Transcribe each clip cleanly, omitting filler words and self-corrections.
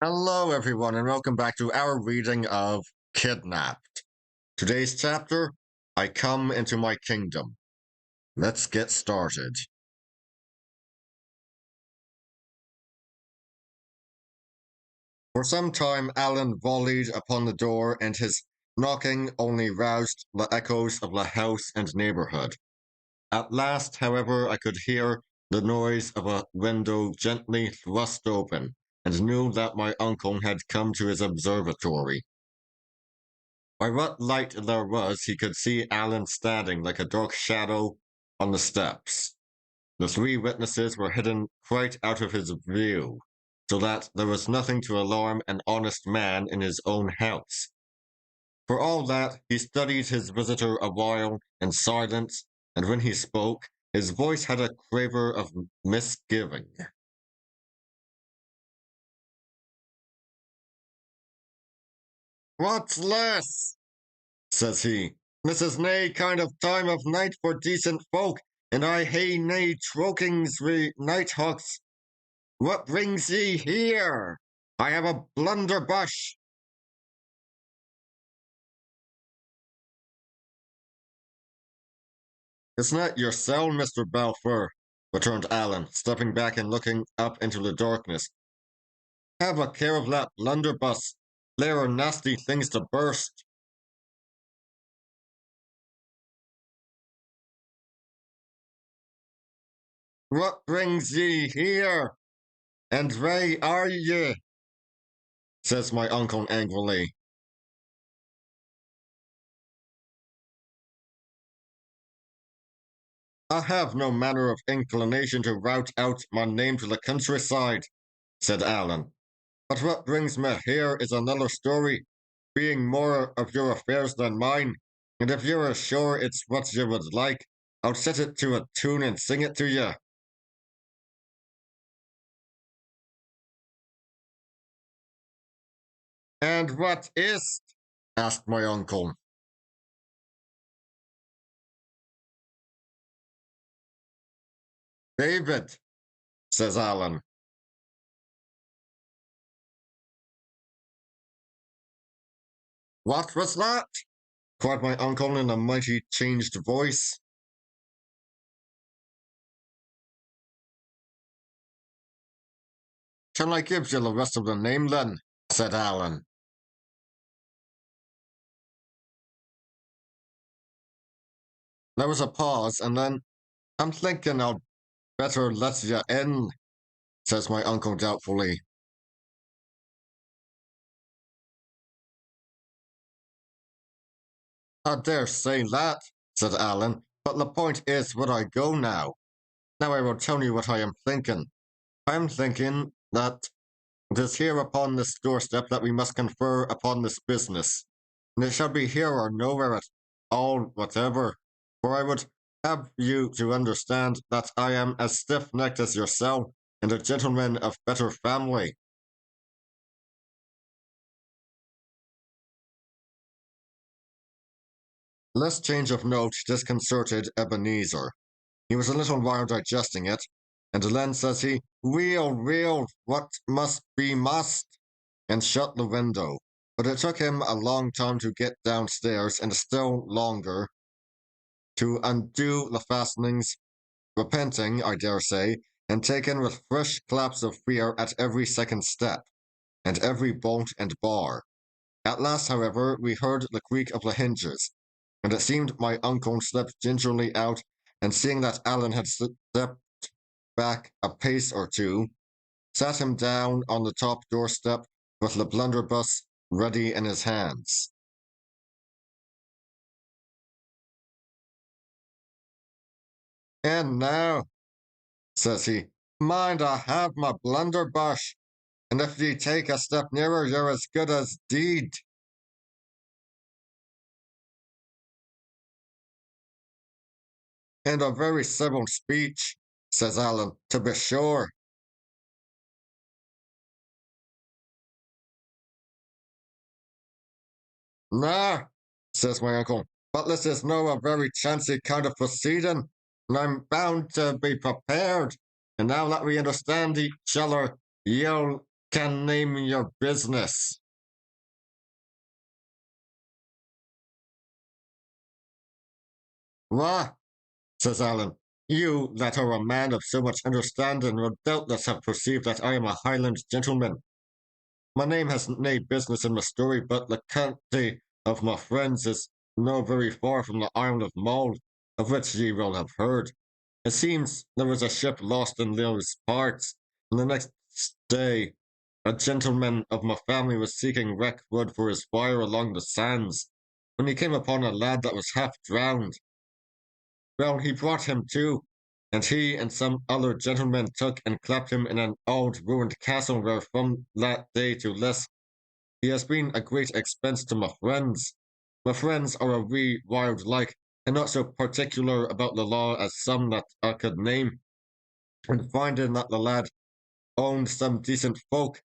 Hello, everyone, and welcome back to our reading of Kidnapped. Today's chapter, I Come Into My Kingdom. Let's get started. For some time, Alan volleyed upon the door, and his knocking only roused the echoes of the house and neighborhood. At last, however, I could hear the noise of a window gently thrust open, and knew that my uncle had come to his observatory. By what light there was, he could see Alan standing like a dark shadow on the steps. The three witnesses were hidden quite out of his view, so that there was nothing to alarm an honest man in his own house. For all that, he studied his visitor a while in silence, and when he spoke, his voice had a quaver of misgiving. "What's less?" says he. "This is nae kind of time of night for decent folk, and I hae nae trokings wi' nighthawks. What brings ye here? I have a blunderbuss." "It's not yoursel, Mr. Balfour," returned Alan, stepping back and looking up into the darkness. "Have a care of that blunderbuss. They are nasty things to burst." "What brings ye here? And where are ye?" says my uncle angrily. "I have no manner of inclination to rout out my name to the countryside," said Alan. "But what brings me here is another story, being more of your affairs than mine, and if you're sure it's what you would like, I'll set it to a tune and sing it to you." "And what is't?" asked my uncle. "David," says Alan. "What was that?" cried my uncle in a mighty changed voice. "Shall I give you the rest of the name then?" said Alan. There was a pause, and then, "I'm thinking I'll better let you in," says my uncle doubtfully. "I dare say that," said Alan, "but the point is would I go now? Now I will tell you what I am thinking. I am thinking that it is here upon this doorstep that we must confer upon this business, and it shall be here or nowhere at all whatever, for I would have you to understand that I am as stiff-necked as yourself, and a gentleman of better family." This change of note disconcerted Ebeneezer. He was a little while digesting it, and then says he, "Weel, weel, what must be must," and shut the window. But it took him a long time to get downstairs, and still longer to undo the fastenings, repenting, I dare say, and taken with fresh claps of fear at every second step, and every bolt and bar. At last, however, we heard the creak of the hinges, and it seemed my uncle slipped gingerly out, and seeing that Alan had stepped back a pace or two, sat him down on the top doorstep with the blunderbuss ready in his hands. "And now," says he, "mind I have my blunderbuss, and if ye take a step nearer, you're as good as deed." "And a very civil speech," says Alan, "to be sure." "Na," says my uncle, "but this is no a very chancy kind of proceeding, and I'm bound to be prepared. And now that we understand each other, you'll can name your business. What? Says Alan. You that are a man of so much understanding will doubtless have perceived that I am a Highland gentleman. My name has nae business in my story, but the county of my friends is no very far from the island of Mull, of which ye will have heard. It seems there was a ship lost in those parts, and the next day a gentleman of my family was seeking wreck wood for his fire along the sands, when he came upon a lad that was half drowned. Well, he brought him to, and he and some other gentlemen took and clapped him in an old ruined castle where from that day to this he has been a great expense to my friends. My friends are a wee wild like, and not so particular about the law as some that I could name. And finding that the lad owned some decent folk,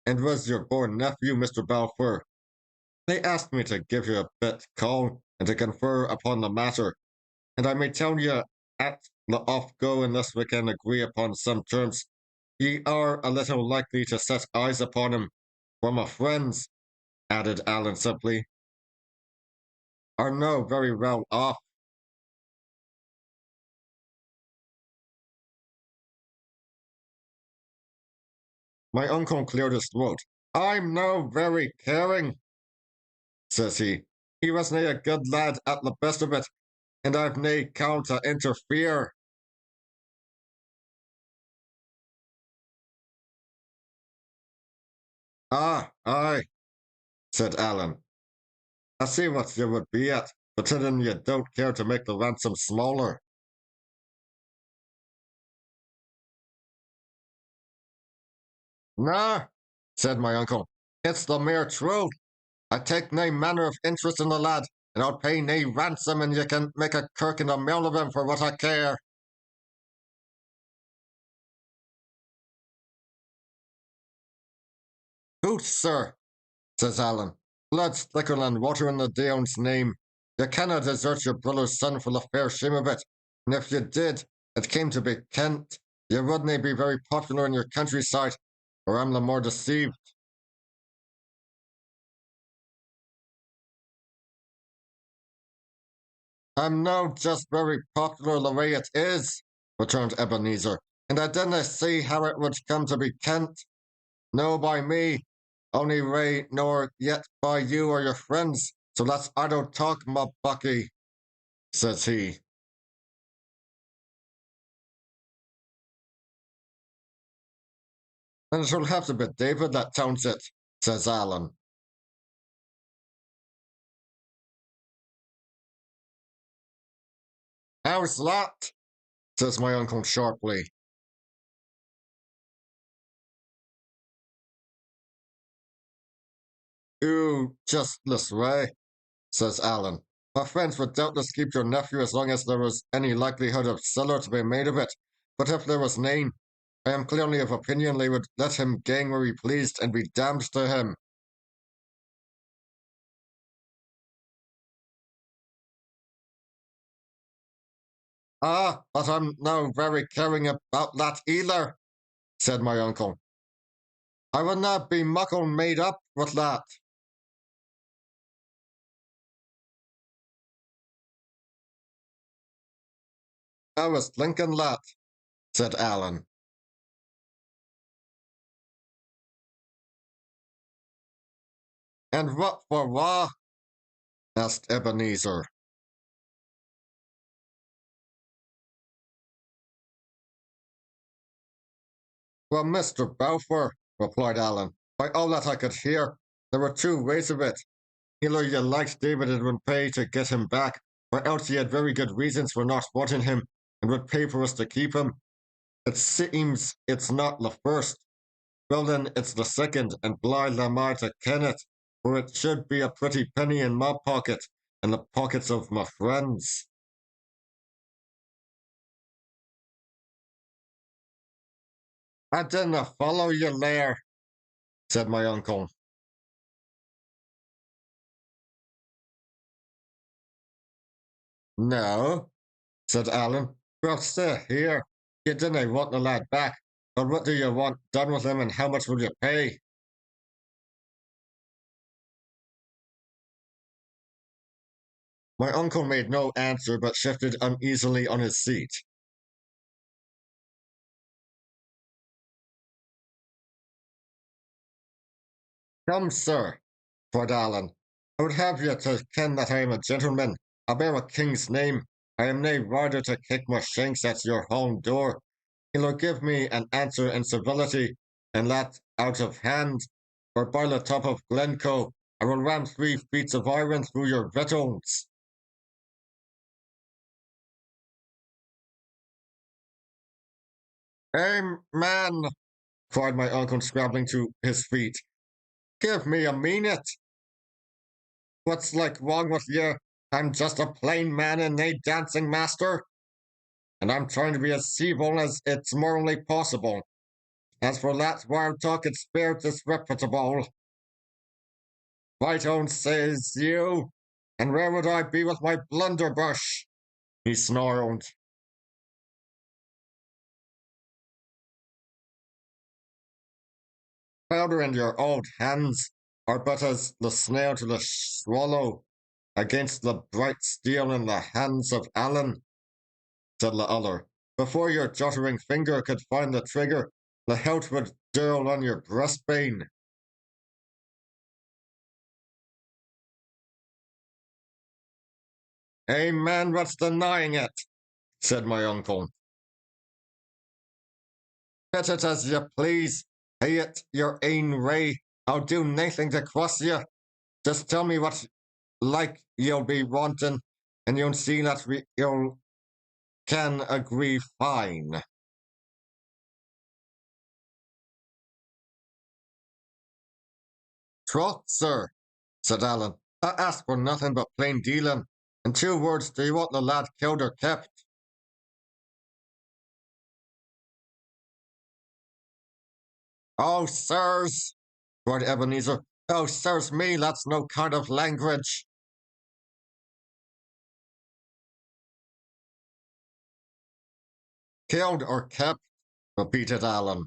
and was your born nephew, Mr. Balfour, they asked me to give you a bit call and to confer upon the matter. And I may tell you at the off go unless we can agree upon some terms. Ye are a little likely to set eyes upon him, for my friends, added Alan simply, are no very well off. My uncle cleared his throat. I'm no very caring, says he. He was nae a good lad at the best of it, and I've nae call to interfere. Ah, aye, said Alan. I see what you would be at, but then you don't care to make the ransom smaller. Nah, said my uncle. It's the mere truth. I take nae manner of interest in the lad, and I'll pay nae ransom, and you can make a kirk in the mill of him for what I care. Hoot, sir, says Alan. Blood's thicker than water in the Deon's name. You cannot desert your brother's son for the fair shame of it, and if you did, it came to be Kent, you wouldn't be very popular in your countryside, or I'm the more deceived. I'm now just very popular the way it is, returned Ebeneezer, and I dinna see how it would come to be Kent. No by me, only Ray nor yet by you or your friends, so that's idle talk, my bucky, says he. And it'll have to be David that tells it, says Alan. How's that? Says my uncle sharply. Ooh, just this way, says Alan. My friends would doubtless keep your nephew as long as there was any likelihood of siller to be made of it, but if there was nane, I am clearly of opinion they would let him gang where he pleased and be damned to him. Ah, but I'm no very caring about that either, said my uncle. I would not be muckle made up with that. I was thinking that, said Alan. And what for wha? Asked Ebeneezer. Well, Mr. Balfour, replied Alan, by all that I could hear, there were two ways of it. Either you liked David and would pay to get him back, or else you had very good reasons for not wanting him and would pay for us to keep him. It seems it's not the first. Well, then it's the second, and blithe am I to ken it, for it should be a pretty penny in my pocket and the pockets of my friends. I didna follow you there, said my uncle. No, said Alan. Well, stay here. You didn't want the lad back. But what do you want done with him and how much will you pay? My uncle made no answer but shifted uneasily on his seat. Come, sir, cried Allan. I would have you to ken that I am a gentleman. I bear a king's name. I am nae rider to kick my shanks at your home door. He'll give me an answer in civility, and that out of hand, or by the top of Glencoe, I will ram 3 feet of iron through your vitals. Man, cried my uncle, scrambling to his feet. Give me a minute. What's like wrong with you? I'm just a plain man and a dancing master, and I'm trying to be as civil as it's morally possible. As for that wild talk, it's fair disreputable. Right on, says you. And where would I be with my blunderbush? He snarled. Powder in your old hands are but as the snail to the swallow against the bright steel in the hands of Allan, said the other. Before your juttering finger could find the trigger, the hilt would dirl on your breastbane. Man, what's denying it? Said my uncle. Fit it as you please. Hey it your ain ray. I'll do naething to cross you. Just tell me what like you'll be wanting, and you'll see that you'll can agree fine. Troth, sir, said Allan. I ask for nothing but plain dealing. In 2 words, do you want the lad killed or kept? Oh, sirs, cried Ebeneezer. Oh, sirs me, that's no kind of language. Killed or kept, repeated Allan.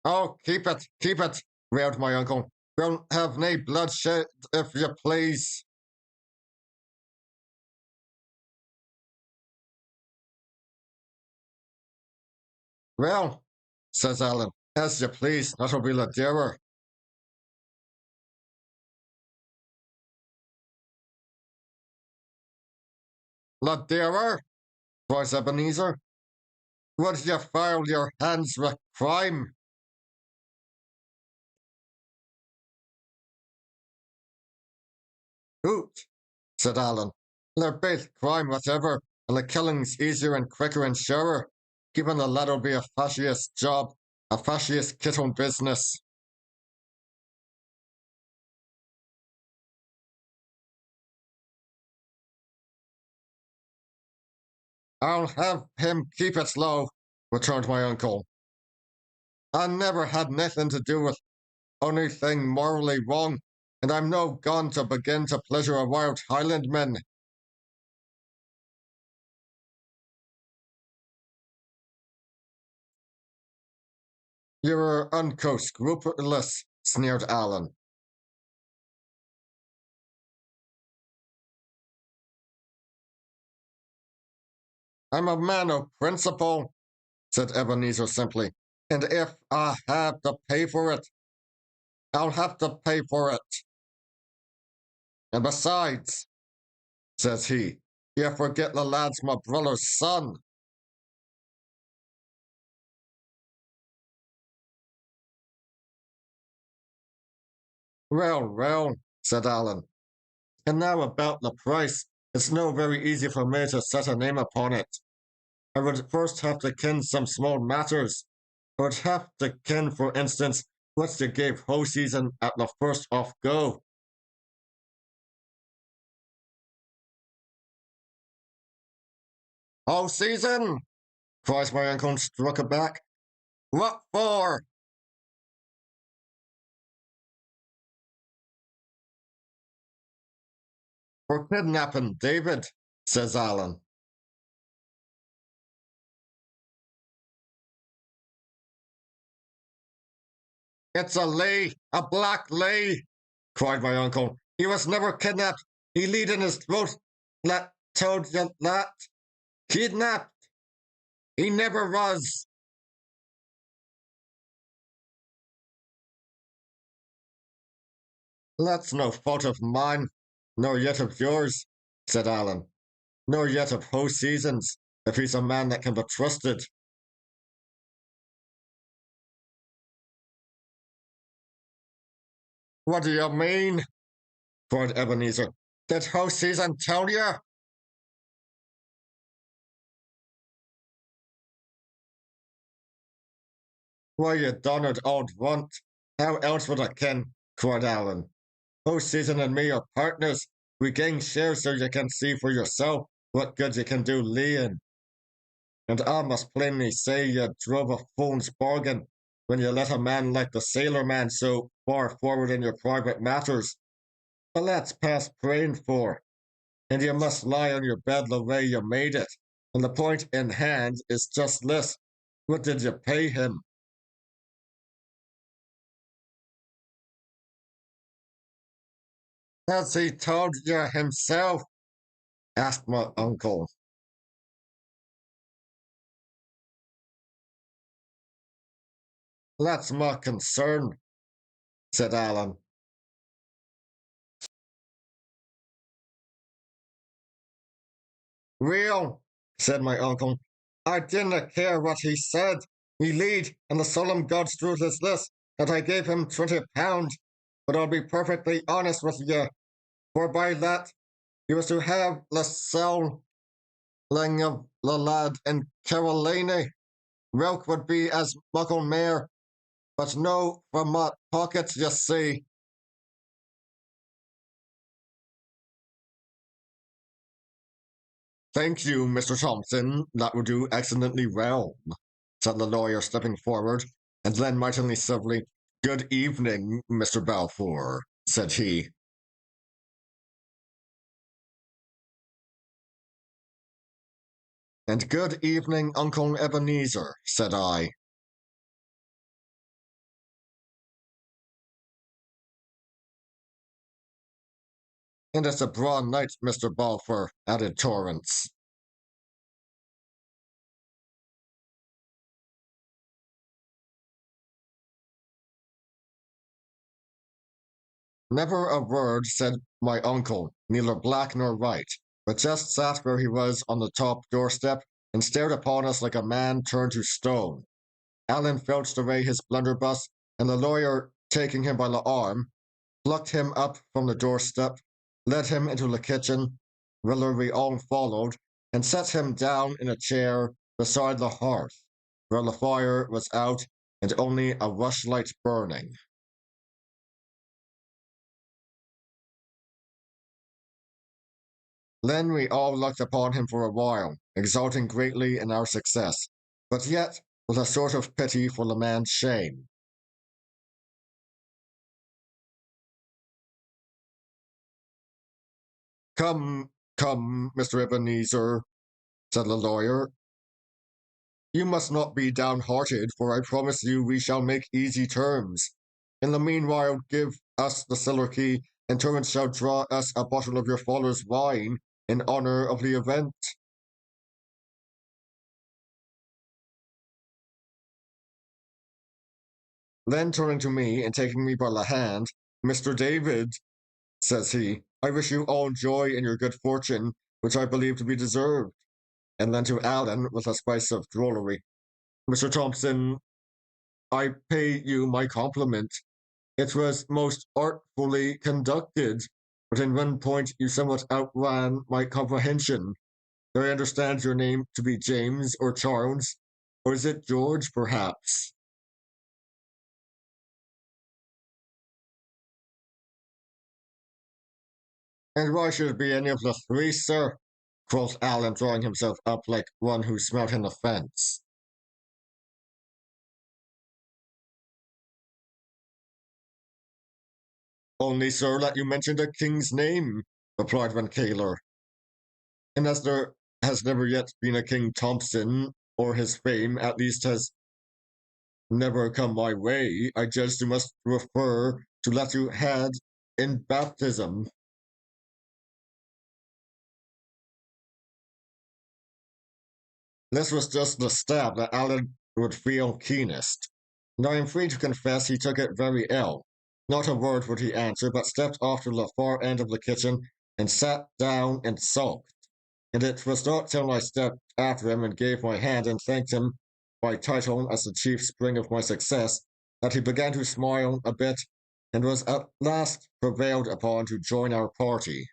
Oh, keep it, railed my uncle. Don't have nae bloodshed, if you please. Well, says Allan, as you please, that'll be the dearer. The dearer, cries Ebeneezer. Would you foul your hands with crime? Hoot, said Allan. They're both crime whatever, and the killing's easier and quicker and surer. Given the lad'll be a fasciest job, a fasciest kittle business. I'll have him keep it low, returned my uncle. I never had nothing to do with onything morally wrong, and I'm no gone to begin to pleasure a wild Highlandman. You're unscrupulous, sneered Allan. I'm a man of principle, said Ebeneezer simply, and if I have to pay for it, I'll have to pay for it. And besides, says he, you forget the lad's my brother's son. Well, said Allan, and now about the price. It's no very easy for me to set a name upon it. I would first have to ken some small matters. I would have to ken, for instance, what you gave hoe season at the first off go. Hoe season? Cries my uncle and struck a back. What for? for kidnapping David, says Alan. It's a lie, a black lie, cried my uncle. He was never kidnapped. He lead in his throat. Let told you that. Kidnapped. He never was. That's no fault of mine, nor yet of yours, said Alan, nor yet of Season's, if he's a man that can be trusted. What do you mean? Cried Ebeneezer. Did Season tell you? Why, you donnered old runt. How else would I ken? Cried Alan. Season and me are partners. We gang shares so you can see for yourself what good you can do leeing. And I must plainly say you drove a fool's bargain when you let a man like the sailor man so far forward in your private matters. But that's past praying for, and you must lie on your bed the way you made it. And the point in hand is just this. What did you pay him? Has he told you himself? Asked my uncle. That's my concern, said Alan. Real, said my uncle. I didna care what he said. Me lead, and the solemn God's truth is this, that I gave him £20. But I'll be perfectly honest with you, for by that he was to have the selling of the lad in Carolina. Relk would be as muckle mair, but no from my pockets, you see. Thank you, Mr. Thompson. That will do excellently well, said the lawyer, stepping forward, and then mightily civilly. Good evening, Mr. Balfour, said he. And good evening, Uncle Ebeneezer, said I. And it's a braw night, Mr. Balfour, added Torrance. Never a word said my uncle, neither black nor white, but just sat where he was on the top doorstep and stared upon us like a man turned to stone. Allan filched away his blunderbuss, and the lawyer, taking him by the arm, plucked him up from the doorstep, led him into the kitchen, whither we all followed, and set him down in a chair beside the hearth, where the fire was out and only a rushlight burning. Then we all looked upon him for a while, exulting greatly in our success, but yet with a sort of pity for the man's shame. Come, come, Mr. Ebeneezer, said the lawyer. You must not be downhearted, for I promise you we shall make easy terms. In the meanwhile, give us the cellar key, and Torrance shall draw us a bottle of your father's wine in honour of the event. Then turning to me and taking me by the hand, Mr. David, says he, I wish you all joy in your good fortune, which I believe to be deserved. And then to Allan, with a spice of drollery, Mr. Thompson, I pay you my compliment. It was most artfully conducted, but in one point you somewhat outran my comprehension. Do I understand your name to be James or Charles, or is it George, perhaps? And why should it be any of the three, sir? Quoth Allan, drawing himself up like one who smelt an offence. Only, sir, that you mentioned a king's name replied Van Kaler. And as there has never yet been a King Thompson, or his fame at least has never come my way, I judge you must refer to let you had in baptism. This was just the stab that Alan would feel keenest, and I am free to confess he took it very ill. Not a word would he answer, but stepped off to the far end of the kitchen and sat down and sulked. And it was not till I stepped after him and gave my hand and thanked him by title as the chief spring of my success that he began to smile a bit and was at last prevailed upon to join our party.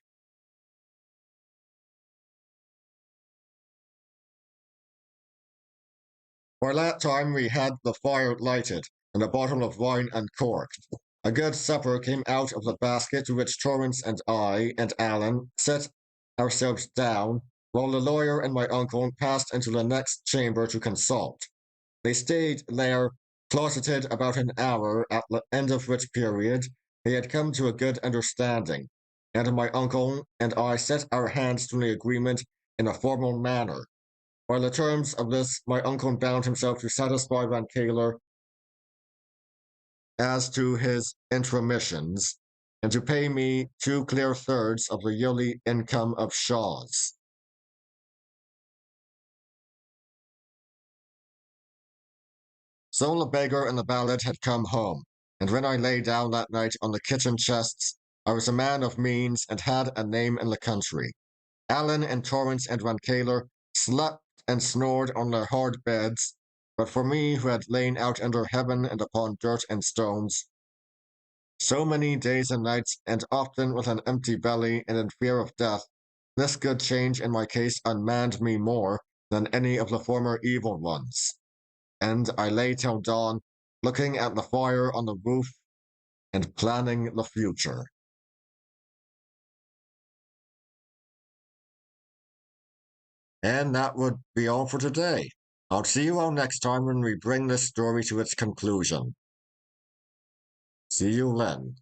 By that time we had the fire lighted and a bottle of wine uncorked. A good supper came out of the basket to which Torrance and I and Allen set ourselves down, while the lawyer and my uncle passed into the next chamber to consult. They stayed there closeted about an hour, at the end of which period they had come to a good understanding, and my uncle and I set our hands to the agreement in a formal manner. By the terms of this, my uncle bound himself to satisfy Van Kaler as to his intromissions, and to pay me 2 clear thirds of the yearly income of Shaw's. So the beggar and the ballad had come home, and when I lay down that night on the kitchen chests, I was a man of means and had a name in the country. Allen and Torrance and Van Kaler slept and snored on their hard beds, but for me, who had lain out under heaven and upon dirt and stones, so many days and nights, and often with an empty belly and in fear of death, this good change in my case unmanned me more than any of the former evil ones. And I lay till dawn, looking at the fire on the roof and planning the future. And that would be all for today. I'll see you all next time when we bring this story to its conclusion. See you then.